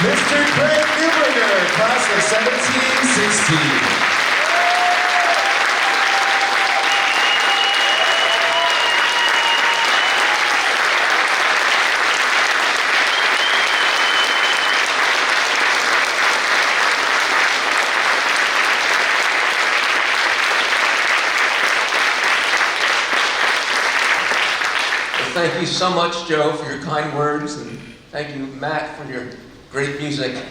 Mr. Craig Newbringer, class of 1716. Thank you so much, Joe, for your kind words, and thank you, Matt, for your great music.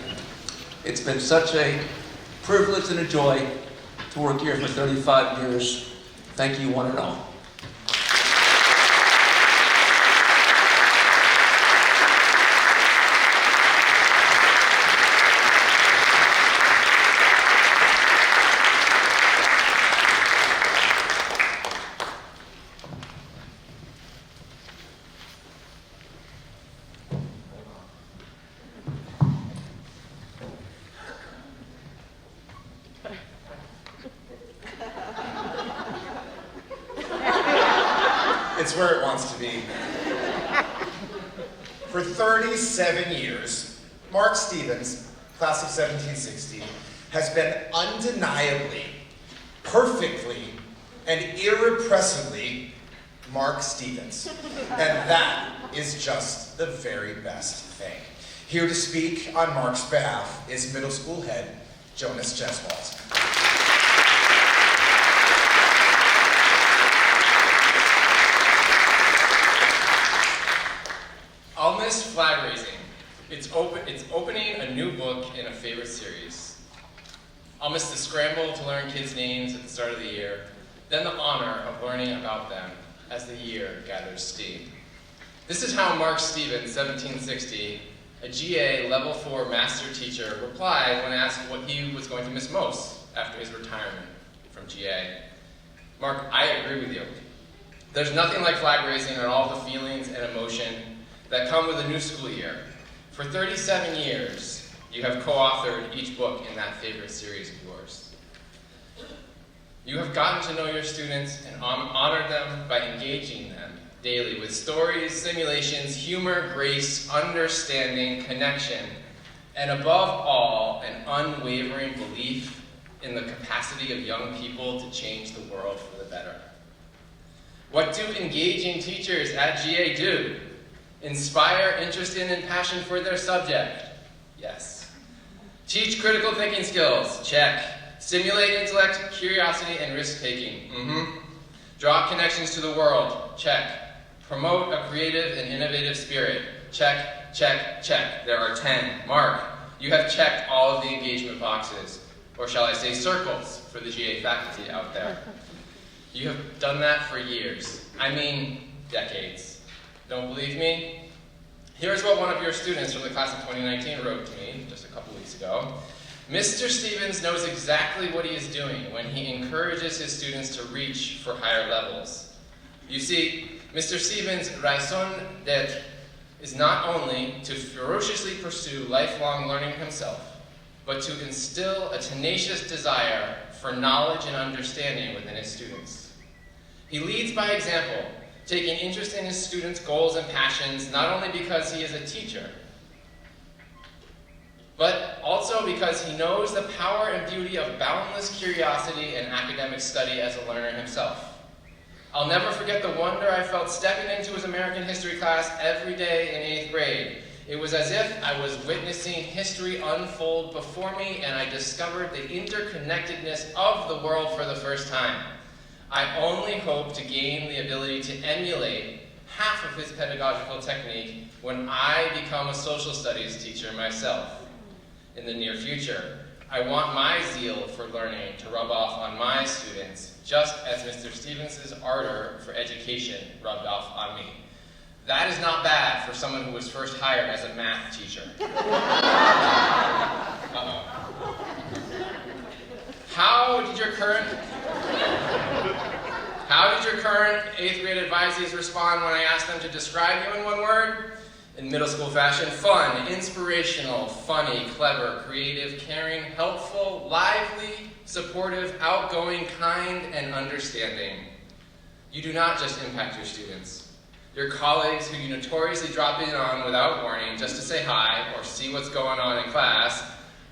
It's been such a privilege and a joy to work here for 35 years. Thank you, one and all. It's where it wants to be. For 37 years, Mark Stevens, class of 1760, has been undeniably, perfectly, and irrepressibly Mark Stevens. And that is just the very best thing. Here to speak on Mark's behalf is middle school head Jonas Jeswalt. I'll miss flag raising. It's opening a new book in a favorite series. I'll miss the scramble to learn kids' names at the start of the year, then the honor of learning about them as the year gathers steam. This is how Mark Stevens, 1760, a GA Level 4 master teacher, replied when asked what he was going to miss most after his retirement from GA. Mark, I agree with you. There's nothing like flag raising and all the feelings and emotion that come with a new school year. For 37 years, you have co-authored each book in that favorite series of yours. You have gotten to know your students and honored them by engaging them daily with stories, simulations, humor, grace, understanding, connection, and above all, an unwavering belief in the capacity of young people to change the world for the better. What do engaging teachers at GA do? Inspire interest in and passion for their subject? Yes. Teach critical thinking skills? Check. Stimulate intellect, curiosity, and risk-taking? Draw connections to the world? Check. Promote a creative and innovative spirit? Check, check, check. There are 10. Mark, you have checked all of the engagement boxes, or shall I say circles, for the GA faculty out there. You have done that for years. I mean, decades. Don't believe me? Here's what one of your students from the class of 2019 wrote to me just a couple weeks ago. Mr. Stevens knows exactly what he is doing when he encourages his students to reach for higher levels. You see, Mr. Stevens' raison d'etre is not only to ferociously pursue lifelong learning himself, but to instill a tenacious desire for knowledge and understanding within his students. He leads by example, taking interest in his students' goals and passions, not only because he is a teacher, but also because he knows the power and beauty of boundless curiosity and academic study as a learner himself. I'll never forget the wonder I felt stepping into his American history class every day in 8th grade. It was as if I was witnessing history unfold before me, and I discovered the interconnectedness of the world for the first time. I only hope to gain the ability to emulate half of his pedagogical technique when I become a social studies teacher myself in the near future. I want my zeal for learning to rub off on my students, just as Mr. Stevens' ardor for education rubbed off on me. That is not bad for someone who was first hired as a math teacher. How did your current 8th grade advisees respond when I asked them to describe you in one word? In middle school fashion: fun, inspirational, funny, clever, creative, caring, helpful, lively, supportive, outgoing, kind, and understanding. You do not just impact your students. Your colleagues who you notoriously drop in on without warning just to say hi or see what's going on in class,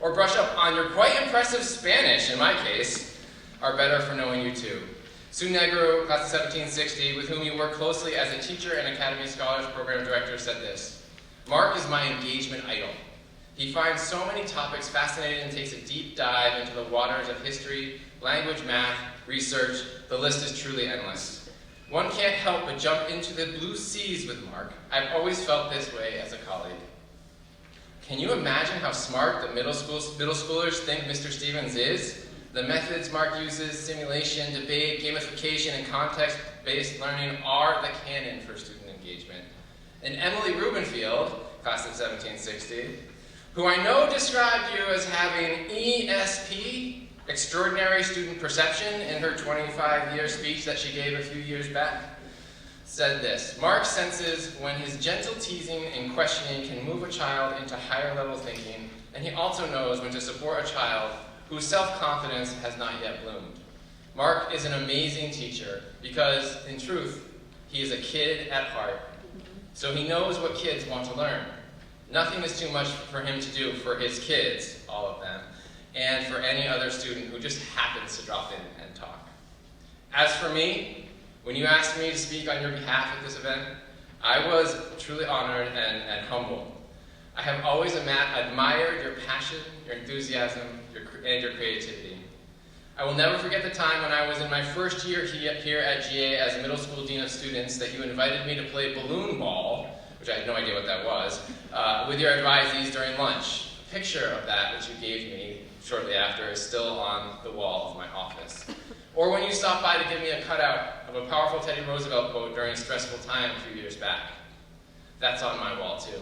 or brush up on your quite impressive Spanish, in my case, are better for knowing you too. Sue Negro, class of 1760, with whom you work closely as a teacher and Academy Scholars Program Director, said this: "Mark is my engagement idol. He finds so many topics fascinating and takes a deep dive into the waters of history, language, math, research. The list is truly endless. One can't help but jump into the blue seas with Mark. I've always felt this way as a colleague." Can you imagine how smart the middle schoolers think Mr. Stevens is? The methods Mark uses, simulation, debate, gamification, and context-based learning are the canon for student engagement. And Emily Rubenfield, class of 1760, who I know described you as having ESP, Extraordinary Student Perception, in her 25-year speech that she gave a few years back, said this: "Mark senses when his gentle teasing and questioning can move a child into higher level thinking, and he also knows when to support a child whose self-confidence has not yet bloomed. Mark is an amazing teacher because, in truth, he is a kid at heart. So he knows what kids want to learn. Nothing is too much for him to do for his kids, all of them, and for any other student who just happens to drop in and talk. As for me, when you asked me to speak on your behalf at this event, I was truly honored and humbled. I have always admired your passion, your enthusiasm, and your creativity. I will never forget the time when I was in my first year here at GA as middle school dean of students that you invited me to play balloon ball, which I had no idea what that was, with your advisees during lunch. A picture of that, which you gave me shortly after, is still on the wall of my office. Or when you stopped by to give me a cutout of a powerful Teddy Roosevelt quote during a stressful time a few years back. That's on my wall too.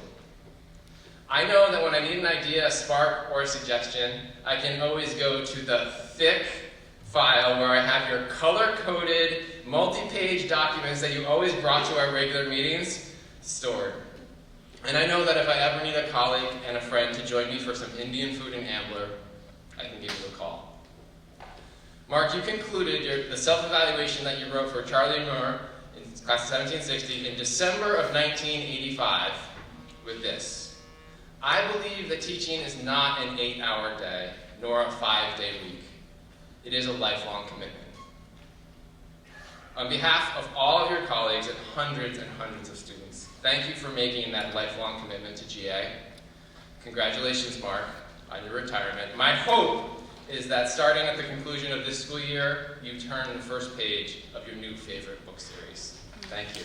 I know that when I need an idea, a spark, or a suggestion, I can always go to the thick file where I have your color-coded, multi-page documents that you always brought to our regular meetings stored. And I know that if I ever need a colleague and a friend to join me for some Indian food in Ambler, I can give you a call. Mark, you concluded the self-evaluation that you wrote for Charlie Moore in class of 1760 in December of 1985 with this: "I believe that teaching is not an 8-hour day, nor a 5-day week. It is a lifelong commitment." On behalf of all of your colleagues and hundreds of students, thank you for making that lifelong commitment to GA. Congratulations, Mark, on your retirement. My hope is that starting at the conclusion of this school year, you turn the first page of your new favorite book series. Thank you.